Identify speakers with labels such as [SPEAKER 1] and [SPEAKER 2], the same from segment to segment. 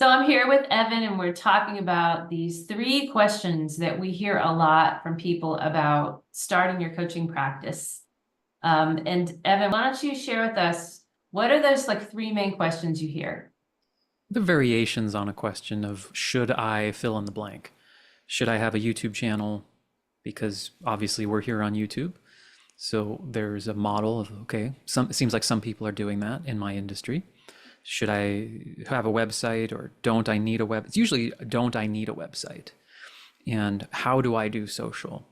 [SPEAKER 1] So I'm here with Evan, and we're talking about these three questions that we hear a lot from people about starting your coaching practice. And Evan, why don't you share with us, what are those like three main questions you hear?
[SPEAKER 2] The variations on a question of should I fill in the blank? Should I have a YouTube channel? Because obviously we're here on YouTube. So there's a model of, okay, it seems like some people are doing that in my industry. Should I have a website or don't I need a web? It's usually don't I need a website? And how do I do social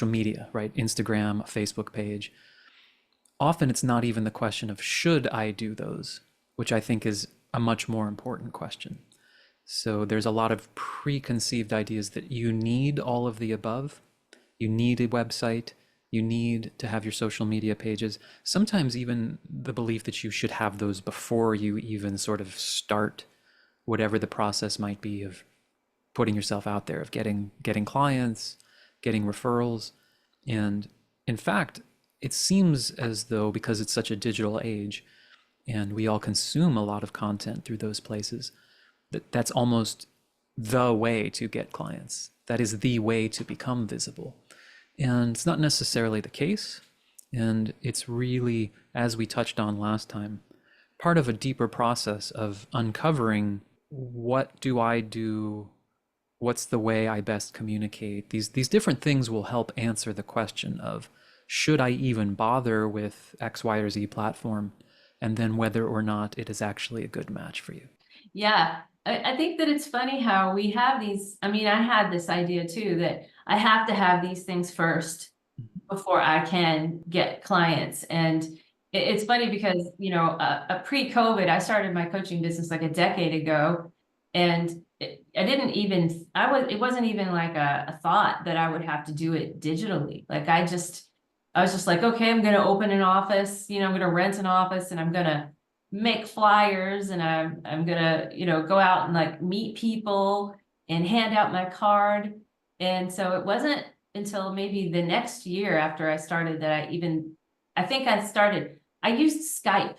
[SPEAKER 2] media, right? Instagram, Facebook page. Often it's not even the question of should I do those, which I think is a much more important question. So there's a lot of preconceived ideas that you need all of the above. You need a website. You need to have your social media pages. Sometimes even the belief that you should have those before you even sort of start whatever the process might be of putting yourself out there, of getting clients, getting referrals. And in fact, it seems as though because it's such a digital age and we all consume a lot of content through those places, that's almost the way to get clients. That is the way to become visible. And it's not necessarily the case. And it's really, as we touched on last time, part of a deeper process of uncovering what do I do? What's the way I best communicate? These different things will help answer the question of should I even bother with X, Y, or Z platform? And then whether or not it is actually a good match for you.
[SPEAKER 1] Yeah, I think that it's funny how we have these. I mean, I had this idea too that I have to have these things first before I can get clients. And it's funny because, pre-COVID, I started my coaching business like a decade ago. And it wasn't even like a thought that I would have to do it digitally. Like I was just like, okay, I'm going to open an office, I'm going to rent an office and I'm going to make flyers and I'm going to, go out and like meet people and hand out my card. And so it wasn't until maybe the next year after I started that I used Skype,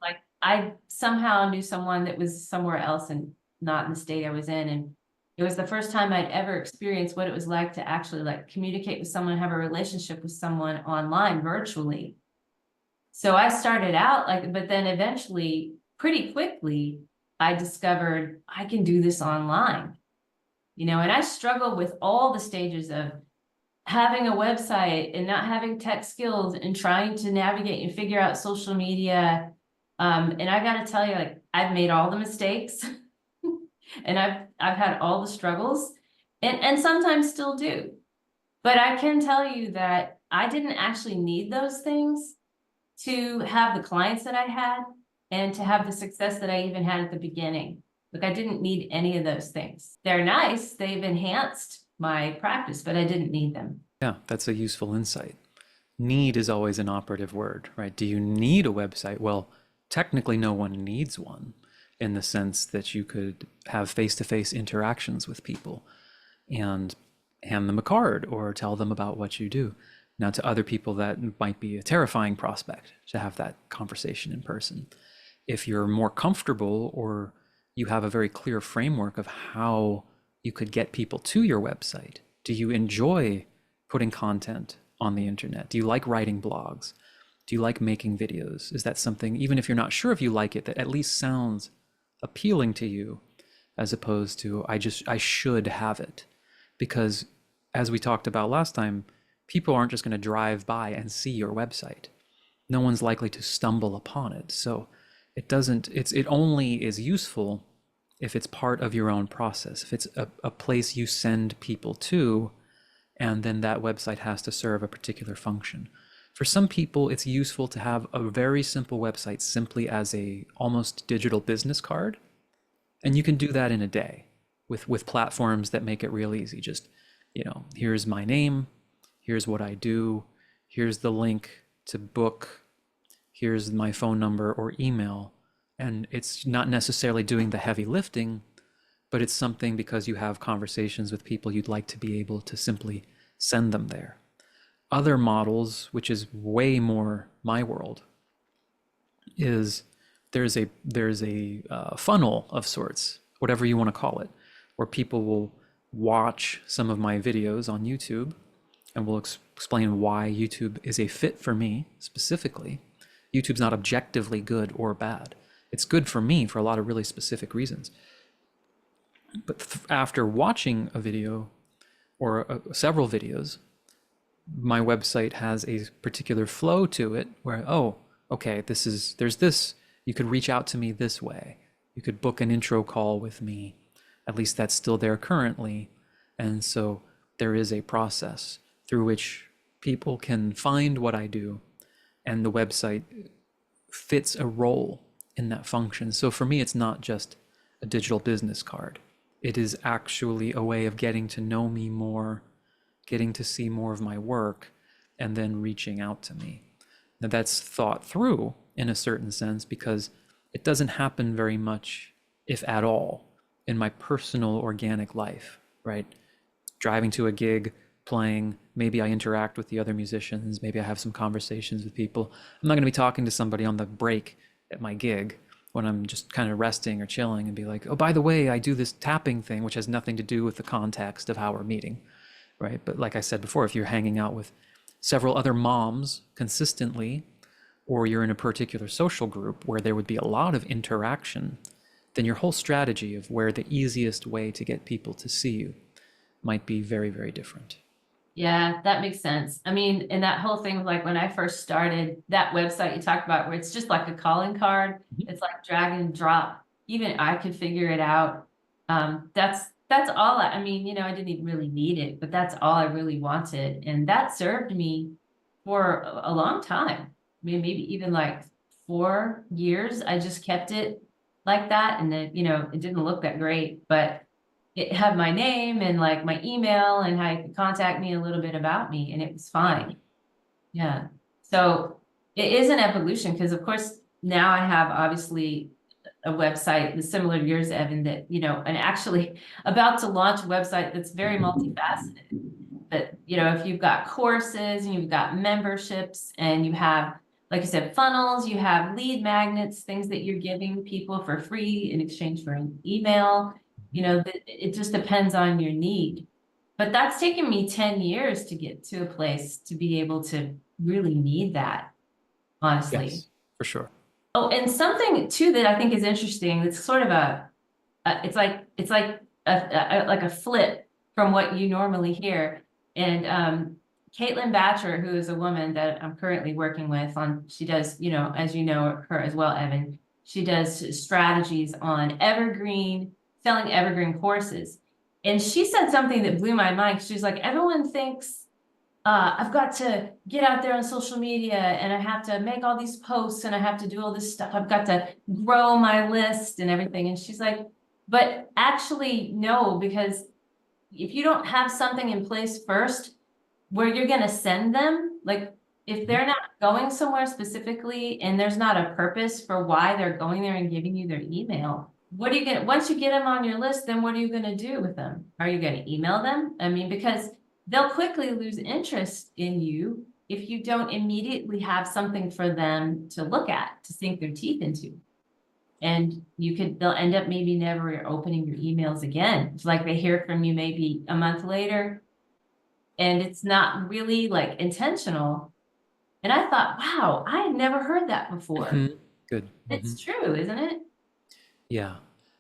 [SPEAKER 1] like I somehow knew someone that was somewhere else and not in the state I was in. And it was the first time I'd ever experienced what it was like to actually like communicate with someone, have a relationship with someone online virtually. So I started out like, but then eventually, pretty quickly, I discovered I can do this online, and I struggled with all the stages of having a website and not having tech skills and trying to navigate and figure out social media. And I got to tell you, like, I've made all the mistakes and I've had all the struggles and sometimes still do. But I can tell you that I didn't actually need those things to have the clients that I had and to have the success that I even had at the beginning. Like I didn't need any of those things. They're nice. They've enhanced my practice, but I didn't need them.
[SPEAKER 2] Yeah, that's a useful insight. Need is always an operative word, right? Do you need a website? Well, technically, no one needs one in the sense that you could have face-to-face interactions with people and hand them a card or tell them about what you do. Now, to other people, that might be a terrifying prospect to have that conversation in person. If you're more comfortable or you have a very clear framework of how you could get people to your website, do you enjoy putting content on the internet? Do you like writing blogs? Do you like making videos? Is that something, even if you're not sure if you like it, that at least sounds appealing to you as opposed to I should have it? Because as we talked about last time, people aren't just going to drive by and see your website. No one's likely to stumble upon it. So it only is useful if it's part of your own process, if it's a place you send people to, and then that website has to serve a particular function. For some people, it's useful to have a very simple website simply as a almost digital business card. And you can do that in a day with platforms that make it real easy. Just, here's my name, here's what I do, here's the link to book, here's my phone number or email. And it's not necessarily doing the heavy lifting, but it's something because you have conversations with people you'd like to be able to simply send them there. Other models, which is way more my world, is there's a funnel of sorts, whatever you want to call it, where people will watch some of my videos on YouTube and will explain why YouTube is a fit for me specifically. YouTube's not objectively good or bad. It's good for me for a lot of really specific reasons. But after watching a video or several videos, my website has a particular flow to it where, oh, okay, there's this, you could reach out to me this way. You could book an intro call with me. At least that's still there currently. And so there is a process through which people can find what I do, and the website fits a role in that function. So for me, it's not just a digital business card. It is actually a way of getting to know me more, getting to see more of my work, and then reaching out to me. Now that's thought through in a certain sense, because it doesn't happen very much, if at all, in my personal organic life, right? Driving to a gig, playing, maybe I interact with the other musicians, maybe I have some conversations with people. I'm not going to be talking to somebody on the break at my gig when I'm just kind of resting or chilling and be like, oh, by the way, I do this tapping thing, which has nothing to do with the context of how we're meeting, right? But like I said before, if you're hanging out with several other moms consistently, or you're in a particular social group where there would be a lot of interaction, then your whole strategy of where the easiest way to get people to see you might be very, very different.
[SPEAKER 1] Yeah, that makes sense. I mean, and that whole thing, like when I first started that website you talked about, where it's just like a calling card, it's like drag and drop. Even I could figure it out. That's all I mean, I didn't even really need it, but that's all I really wanted. And that served me for a long time. I mean, maybe even like 4 years. I just kept it like that. And then, it didn't look that great, but it had my name and like my email and how you could contact me, a little bit about me, and it was fine. Yeah. So it is an evolution, because of course now I have obviously a website that's similar to yours, Evan, that, and actually about to launch a website that's very multifaceted. But, if you've got courses and you've got memberships and you have, like you said, funnels, you have lead magnets, things that you're giving people for free in exchange for an email, it just depends on your need. But that's taken me 10 years to get to a place to be able to really need that, honestly.
[SPEAKER 2] Yes, for sure.
[SPEAKER 1] Oh, and something too that I think is interesting, it's sort of it's like a flip from what you normally hear. And Caitlin Batcher, who is a woman that I'm currently working with she does, as you know her as well, Evan, she does strategies on selling evergreen courses. And she said something that blew my mind. She's like, everyone thinks I've got to get out there on social media and I have to make all these posts and I have to do all this stuff. I've got to grow my list and everything. And she's like, but actually, no, because if you don't have something in place first where you're going to send them, like if they're not going somewhere specifically and there's not a purpose for why they're going there and giving you their email, what are you going to, once you get them on your list, then what are you going to do with them? Are you going to email them? I mean, because they'll quickly lose interest in you if you don't immediately have something for them to look at, to sink their teeth into. And they'll end up maybe never opening your emails again. It's like they hear from you maybe a month later and it's not really like intentional. And I thought, wow, I had never heard that before.
[SPEAKER 2] Good.
[SPEAKER 1] It's true, isn't it?
[SPEAKER 2] Yeah.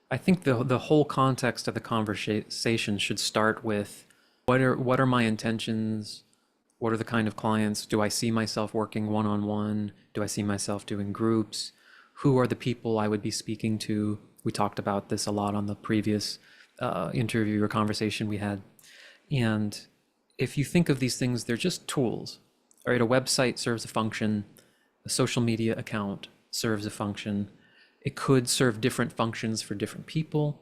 [SPEAKER 2] I think the whole context of the conversation should start with what are my intentions? What are the kind of clients? Do I see myself working one-on-one? Do I see myself doing groups? Who are the people I would be speaking to? We talked about this a lot on the previous interview or conversation we had. And if you think of these things, they're just tools. All right, a website serves a function. A social media account serves a function. It could serve different functions for different people.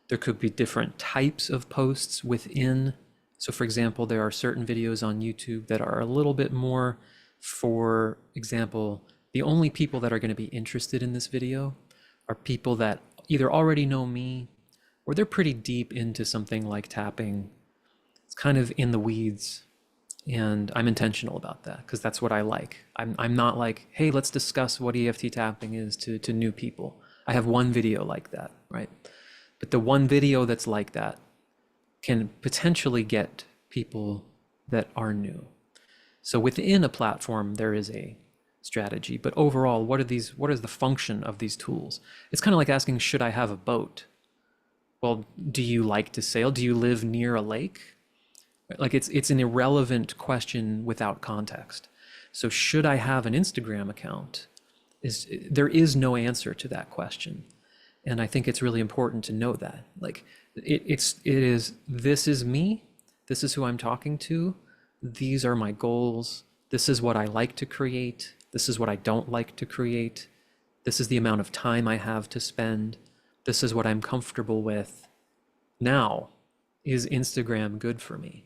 [SPEAKER 2] There could be different types of posts within. So for example, there are certain videos on YouTube that are a little bit more, for example, the only people that are going to be interested in this video are people that either already know me or they're pretty deep into something like tapping. It's kind of in the weeds. And I'm intentional about that because that's what I like. I'm not like, hey, let's discuss what EFT tapping is to new people. I have one video like that, right? But the one video that's like that can potentially get people that are new. So within a platform, there is a strategy. But overall, what is the function of these tools? It's kind of like asking, should I have a boat? Well, do you like to sail? Do you live near a lake? Like it's an irrelevant question without context. So should I have an Instagram account? There is no answer to that question. And I think it's really important to know that. Like this is me, this is who I'm talking to, these are my goals, this is what I like to create, this is what I don't like to create, this is the amount of time I have to spend, this is what I'm comfortable with. Now, is Instagram good for me?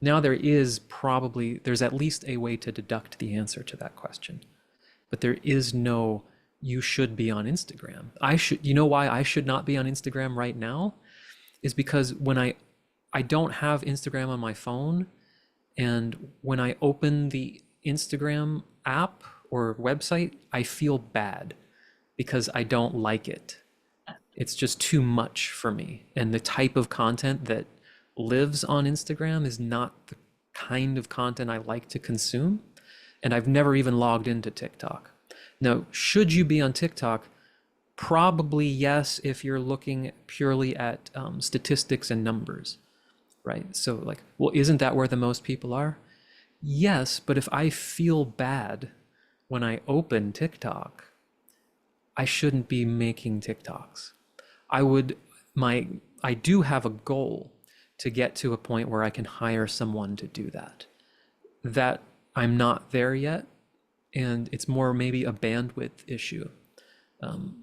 [SPEAKER 2] Now there's at least a way to deduct the answer to that question. But there is no, you should be on Instagram. You know why I should not be on Instagram right now? Is because when I don't have Instagram on my phone, and when I open the Instagram app or website, I feel bad because I don't like it. It's just too much for me. And the type of content that lives on Instagram is not the kind of content I like to consume. And I've never even logged into TikTok. Now, should you be on TikTok? Probably yes, if you're looking purely at statistics and numbers, right? So like, well, isn't that where the most people are? Yes, but if I feel bad when I open TikTok, I shouldn't be making TikToks. I do have a goal to get to a point where I can hire someone to do that. That I'm not there yet, and it's more maybe a bandwidth issue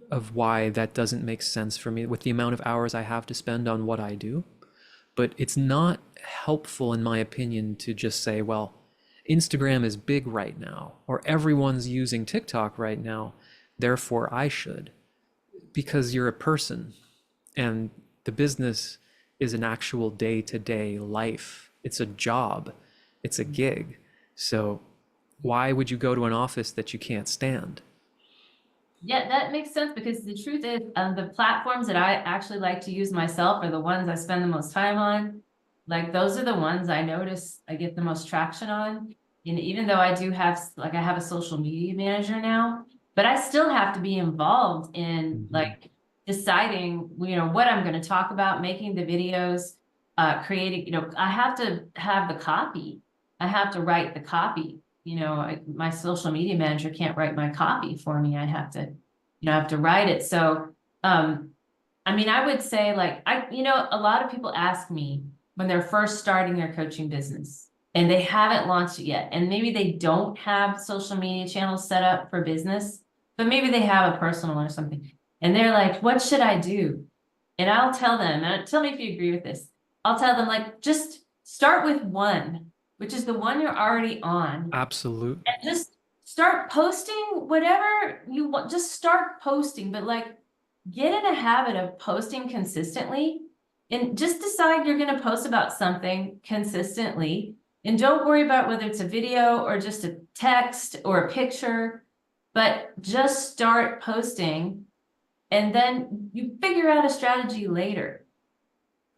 [SPEAKER 2] of why that doesn't make sense for me with the amount of hours I have to spend on what I do. But it's not helpful, in my opinion, to just say, well, Instagram is big right now, or everyone's using TikTok right now, therefore I should. Because you're a person, and the business is an actual day-to-day life. It's a job, it's a gig. So why would you go to an office that you can't stand?
[SPEAKER 1] Yeah, that makes sense because the truth is, the platforms that I actually like to use myself are the ones I spend the most time on. Like those are the ones I notice I get the most traction on. And even though I do have, like I have a social media manager now, but I still have to be involved in
[SPEAKER 2] Mhm.
[SPEAKER 1] like deciding, what I'm going to talk about, making the videos, creating, I have to have the copy. I have to write the copy. My social media manager can't write my copy for me. I have to write it. So, I mean, I would say like, a lot of people ask me when they're first starting their coaching business and they haven't launched it yet. And maybe they don't have social media channels set up for business, but maybe they have a personal or something. And they're like, what should I do? And I'll tell them, and tell me if you agree with this. I'll tell them like, just start with one, which is the one you're already on,
[SPEAKER 2] Absolute.
[SPEAKER 1] and just start posting whatever you want. Just start posting, but like get in a habit of posting consistently and just decide you're going to post about something consistently. And don't worry about whether it's a video or just a text or a picture, but just start posting and then you figure out a strategy later.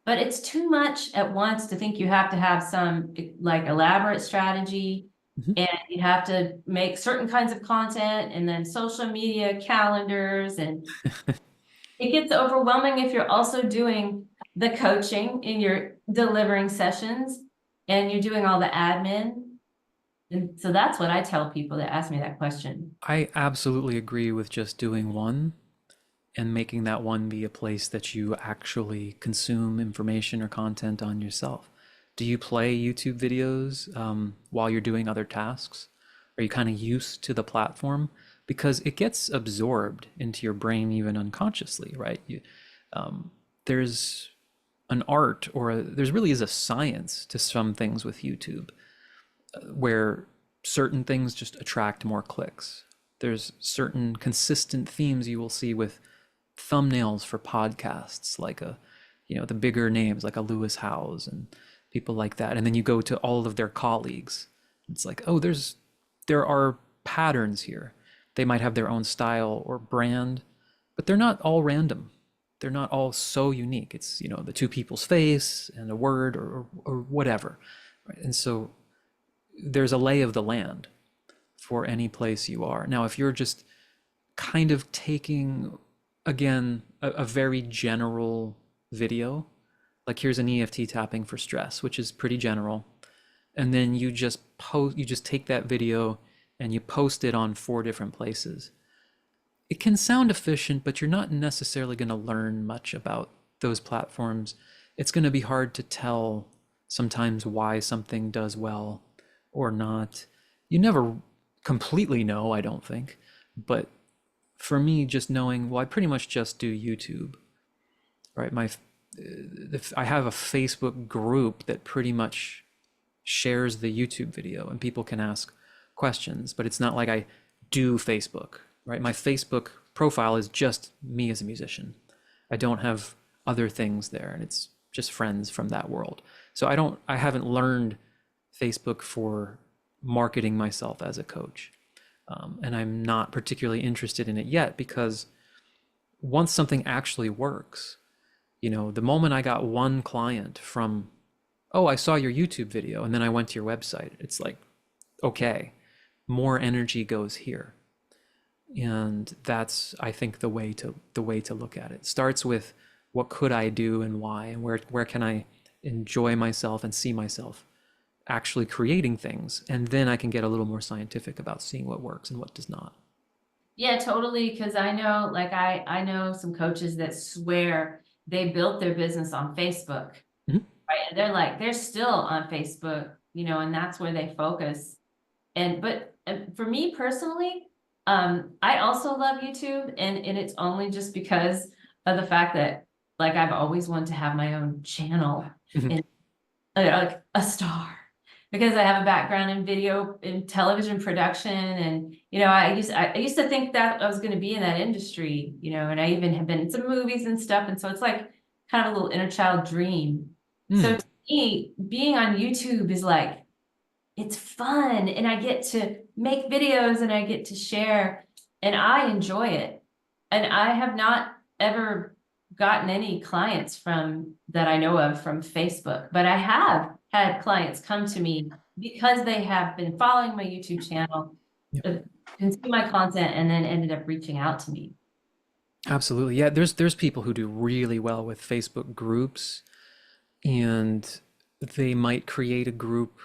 [SPEAKER 1] But it's too much at once to think you have to have some like elaborate strategy
[SPEAKER 2] Mhm.
[SPEAKER 1] and you have to make certain kinds of content and then social media calendars, and it gets overwhelming if you're also doing the coaching and you're delivering sessions and you're doing all the admin. And so that's what I tell people that ask me that question.
[SPEAKER 2] I absolutely agree with just doing one and making that one be a place that you actually consume information or content on yourself. Do you play YouTube videos while you're doing other tasks? Are you kind of used to the platform? Because it gets absorbed into your brain even unconsciously, right? There's an art there's really is a science to some things with YouTube where certain things just attract more clicks. There's certain consistent themes you will see with thumbnails for podcasts, like the bigger names like a Lewis Howes and people like that. And then you go to all of their colleagues. It's like, oh, there are patterns here. They might have their own style or brand, but they're not all random. They're not all so unique. It's, you know, the two people's face and a word or whatever. Right? And so there's a lay of the land for any place you are. Now, if you're just kind of taking, again, a very general video, like here's an EFT tapping for stress, which is pretty general, and then you just take that video and you post it on 4 different places. It can sound efficient, but you're not necessarily going to learn much about those platforms. It's going to be hard to tell sometimes why something does well or not. You never completely know, I don't think. But for me, just knowing, well, I pretty much just do YouTube, right? I have a Facebook group that pretty much shares the YouTube video and people can ask questions, but it's not like I do Facebook, right? My Facebook profile is just me as a musician. I don't have other things there, and it's just friends from that world. So I haven't learned Facebook for marketing myself as a coach. And I'm not particularly interested in it yet, because once something actually works, you know, the moment I got one client from, oh, I saw your YouTube video and then I went to your website, it's like, okay, more energy goes here. And that's, I think, the way to look at it. Starts with what could I do and why, and where can I enjoy myself and see myself actually creating things, and then I can get a little more scientific about seeing what works and what does not.
[SPEAKER 1] Yeah, totally. Because I know, like, I know some coaches that swear they built their business on Facebook,
[SPEAKER 2] Mhm.
[SPEAKER 1] right? And they're still on Facebook, you know, and that's where they focus. But for me personally, I also love YouTube, and it's only just because of the fact that, like, I've always wanted to have my own channel
[SPEAKER 2] Mhm.
[SPEAKER 1] and like a star, because I have a background in video and television production. And, you know, I used to think that I was going to be in that industry, you know, and I even have been in some movies and stuff. And so it's like kind of a little inner child dream. So
[SPEAKER 2] Mm.
[SPEAKER 1] to me, being on YouTube is like, it's fun, and I get to make videos and I get to share, and I enjoy it. And I have not ever gotten any clients from that I know of from Facebook, but I have had clients come to me because they have been following my YouTube channel,
[SPEAKER 2] Yep.
[SPEAKER 1] consume my content, and then ended up reaching out to me.
[SPEAKER 2] Absolutely. Yeah, there's people who do really well with Facebook groups, and they might create a group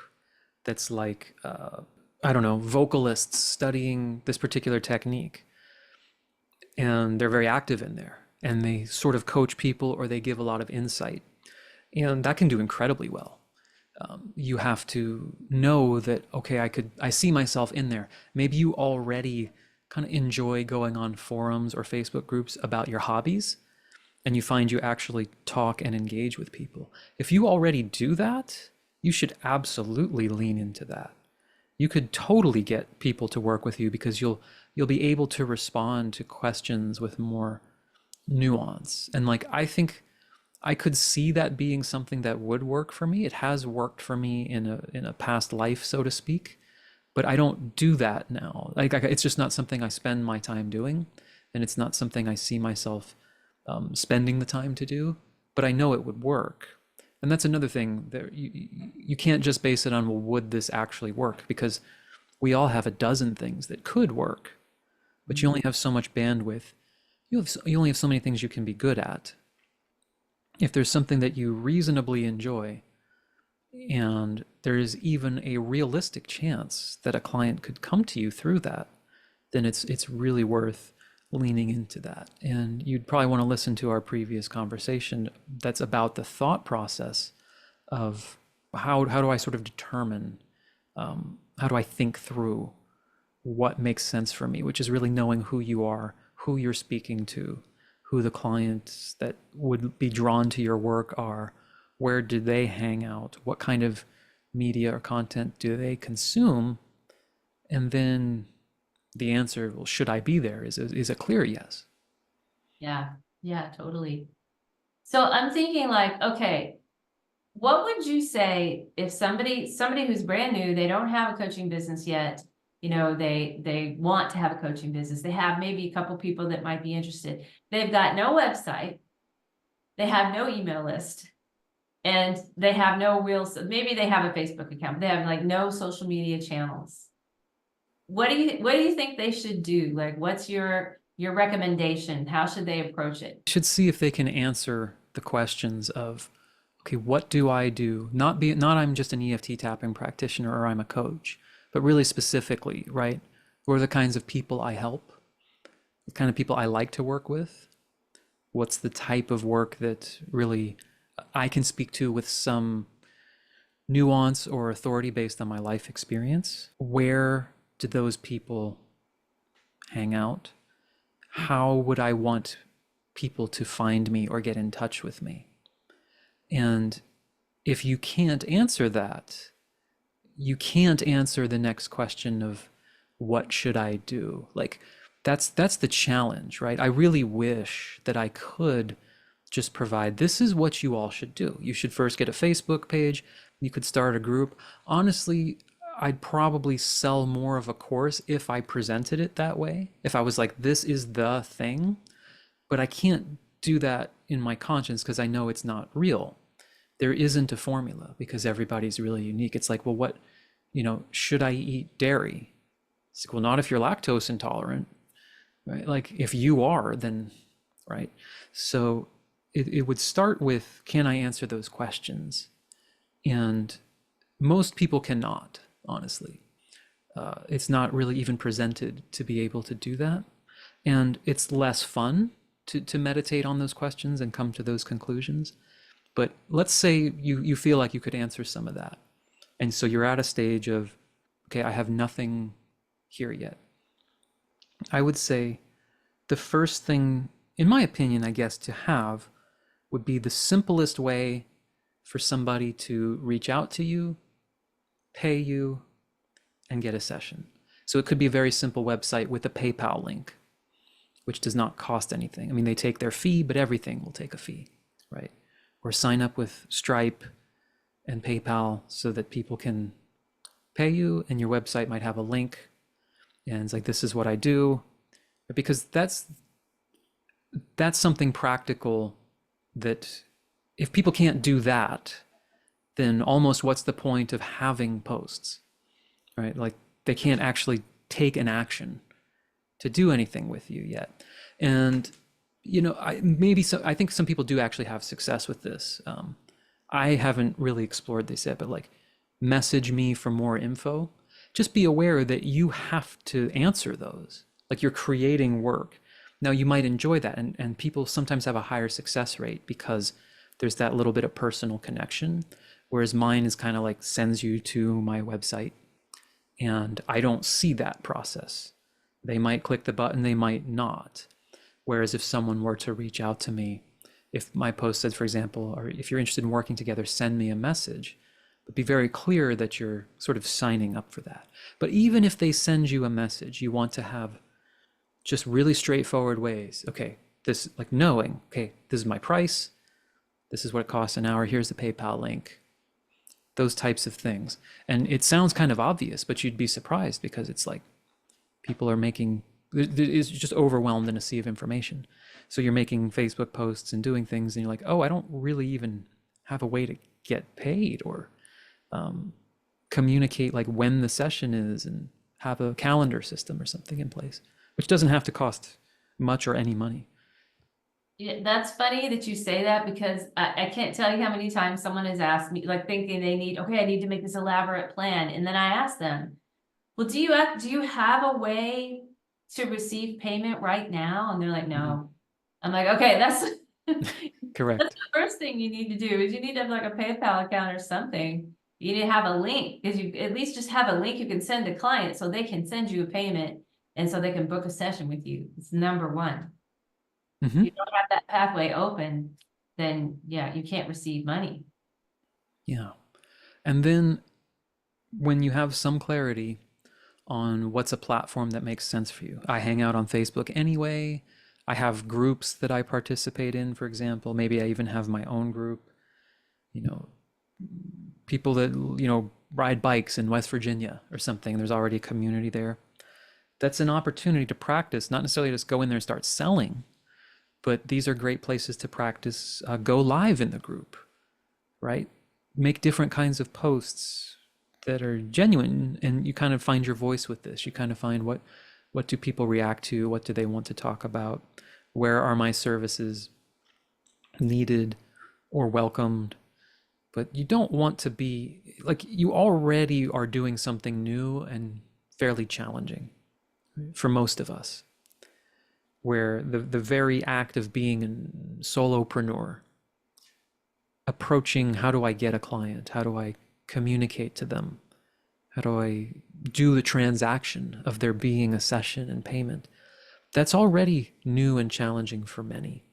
[SPEAKER 2] that's like, I don't know, vocalists studying this particular technique, and they're very active in there, and they sort of coach people or they give a lot of insight, and that can do incredibly well. You have to know that, okay, I see myself in there. Maybe you already kind of enjoy going on forums or Facebook groups about your hobbies, and you find you actually talk and engage with people. If you already do that, you should absolutely lean into that. You could totally get people to work with you because you'll be able to respond to questions with more nuance. And like, I think I could see that being something that would work for me. It has worked for me in a past life, so to speak, but I don't do that now. Like, it's just not something I spend my time doing, and it's not something I see myself spending the time to do. But I know it would work, and that's another thing that you can't just base it on, well, would this actually work? Because we all have a dozen things that could work, but you only have so much bandwidth. You only have so many things you can be good at. If there's something that you reasonably enjoy, and there is even a realistic chance that a client could come to you through that, then it's really worth leaning into that. And you'd probably want to listen to our previous conversation that's about the thought process of how do I sort of determine, how do I think through what makes sense for me, which is really knowing who you are, who you're speaking to, who the clients that would be drawn to your work are, where do they hang out, what kind of media or content do they consume, and then the answer, well, should I be there, is a clear yes.
[SPEAKER 1] Yeah, yeah, totally. So I'm thinking, like, okay, What would you say if somebody who's brand new, they don't have a coaching business yet, they want to have a coaching business. They have maybe a couple people that might be interested. They've got no website, they have no email list, and they have no real, maybe they have a Facebook account, but they have like no social media channels. What do you think they should do? Like, what's your recommendation? How should they approach it?
[SPEAKER 2] Should see if they can answer the questions of, okay, what do I do? Not I'm just an EFT tapping practitioner or I'm a coach, but really specifically, right? What are the kinds of people I help? The kind of people I like to work with? What's the type of work that really I can speak to with some nuance or authority based on my life experience? Where do those people hang out? How would I want people to find me or get in touch with me? And if you can't answer that, you can't answer the next question of what should I do? Like that's the challenge, right? I really wish that I could just provide, this is what you all should do. You should first get a Facebook page. You could start a group. Honestly, I'd probably sell more of a course if I presented it that way. If I was like, this is the thing, but I can't do that in my conscience because I know it's not real. There isn't a formula because everybody's really unique. It's like, well, should I eat dairy? It's like, well, not if you're lactose intolerant, right? Like if you are, then, right? So it would start with, can I answer those questions? And most people cannot, honestly. It's not really even presented to be able to do that. And it's less fun to meditate on those questions and come to those conclusions. But let's say you feel like you could answer some of that. And so you're at a stage of, okay, I have nothing here yet. I would say the first thing, in my opinion, I guess, to have would be the simplest way for somebody to reach out to you, pay you, and get a session. So it could be a very simple website with a PayPal link, which does not cost anything. I mean, they take their fee, but everything will take a fee, right? Or sign up with Stripe and PayPal so that people can pay you, and your website might have a link, and it's like, this is what I do, because that's something practical that if people can't do that, then almost what's the point of having posts, right? Like they can't actually take an action to do anything with you yet. And I think some people do actually have success with this. I haven't really explored this yet, but like message me for more info. Just be aware that you have to answer those. Like you're creating work. Now you might enjoy that, and people sometimes have a higher success rate because there's that little bit of personal connection, whereas mine is kind of like sends you to my website, and I don't see that process. They might click the button, they might not. Whereas if someone were to reach out to me, if my post said, for example, or if you're interested in working together, send me a message, but be very clear that you're sort of signing up for that. But even if they send you a message, you want to have just really straightforward ways. Okay, this, like knowing, okay, this is my price. This is what it costs an hour. Here's the PayPal link. Those types of things. And it sounds kind of obvious, but you'd be surprised because it's like people are making, it's just overwhelmed in a sea of information. So you're making Facebook posts and doing things and you're like, oh, I don't really even have a way to get paid or communicate like when the session is and have a calendar system or something in place, which doesn't have to cost much or any money.
[SPEAKER 1] Yeah, that's funny that you say that because I can't tell you how many times someone has asked me, like thinking they need, okay, I need to make this elaborate plan. And then I ask them, well, do you have a way to receive payment right now? And they're like, no. I'm like, okay, that's
[SPEAKER 2] Correct.
[SPEAKER 1] the first thing you need to do is you need to have like a PayPal account or something. You need to have a link because you at least just have a link you can send to clients so they can send you a payment and so they can book a session with you. It's number one. If you don't have that pathway open, then yeah, you can't receive money.
[SPEAKER 2] Yeah. And then when you have some clarity on what's a platform that makes sense for you, I hang out on Facebook anyway. I have groups that I participate in, for example. Maybe I even have my own group. people that, ride bikes in West Virginia or something. There's already a community there. That's an opportunity to practice, not necessarily just go in there and start selling, but these are great places to practice, go live in the group, right? Make different kinds of posts that are genuine, and you kind of find your voice with this. You kind of find what do people react to? What do they want to talk about? Where are my services needed or welcomed? But you don't want to be like, you already are doing something new and fairly challenging for most of us, where the very act of being a solopreneur, approaching how do I get a client? How do I communicate to them? How do I do the transaction of there being a session and payment? That's already new and challenging for many.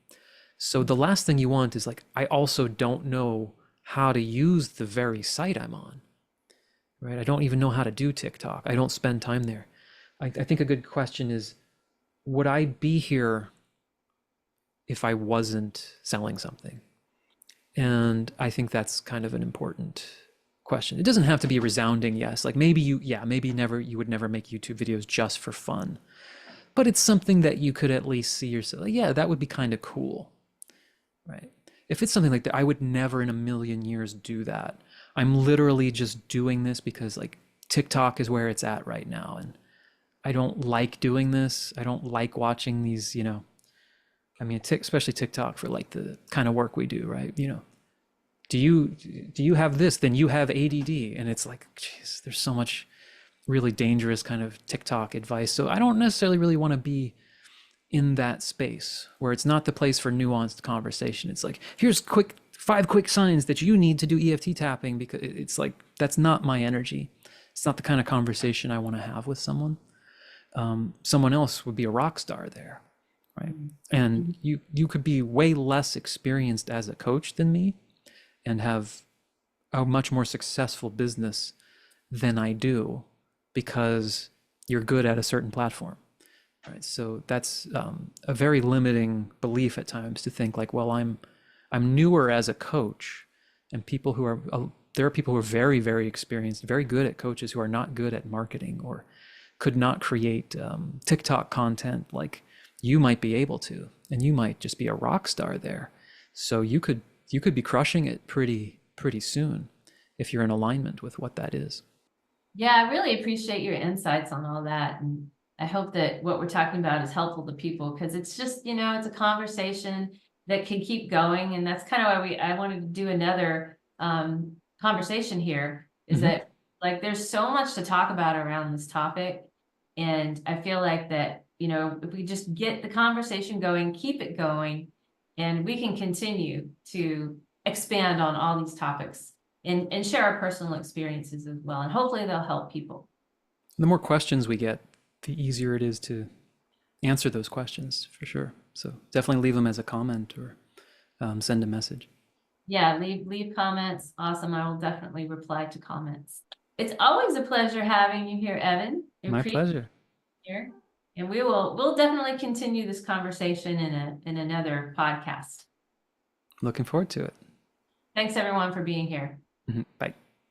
[SPEAKER 2] So the last thing you want is like, I also don't know how to use the very site I'm on, right? I don't even know how to do TikTok. I don't spend time there. I think a good question is, would I be here if I wasn't selling something? And I think that's kind of an important question. It doesn't have to be a resounding yes. Like maybe you would never make YouTube videos just for fun, but it's something that you could at least see yourself, like, yeah, that would be kind of cool, right? If it's something like that, I would never in a million years do that. I'm literally just doing this because like TikTok is where it's at right now. And I don't like doing this. I don't like watching these, I mean, especially TikTok for like the kind of work we do, right? Do you have this? Then you have ADD, and it's like, geez, there's so much really dangerous kind of TikTok advice. So I don't necessarily really want to be in that space where it's not the place for nuanced conversation. It's like, here's 5 quick signs that you need to do EFT tapping, because it's like, that's not my energy. It's not the kind of conversation I want to have with someone. Someone else would be a rock star there, right? And you could be way less experienced as a coach than me and have a much more successful business than I do, because you're good at a certain platform, right? So that's a very limiting belief at times, to think like, well, I'm newer as a coach, and there are people who are very, very experienced, very good at coaches, who are not good at marketing or could not create TikTok content like you might be able to, and you might just be a rock star there. So you could be crushing it pretty soon if you're in alignment with what that is.
[SPEAKER 1] Yeah, I really appreciate your insights on all that. And I hope that what we're talking about is helpful to people, because it's just, it's a conversation that can keep going. And that's kind of why I wanted to do another conversation here, is that like, there's so much to talk about around this topic. And I feel like that, if we just get the conversation going, keep it going, and we can continue to expand on all these topics and share our personal experiences as well. And hopefully they'll help people.
[SPEAKER 2] The more questions we get, the easier it is to answer those questions, for sure. So definitely leave them as a comment, or send a message.
[SPEAKER 1] Yeah, leave comments. Awesome. I will definitely reply to comments. It's always a pleasure having you here, Evan.
[SPEAKER 2] My pleasure.
[SPEAKER 1] Here. And we'll definitely continue this conversation in another podcast.
[SPEAKER 2] Looking forward to it.
[SPEAKER 1] Thanks everyone for being here.
[SPEAKER 2] Bye.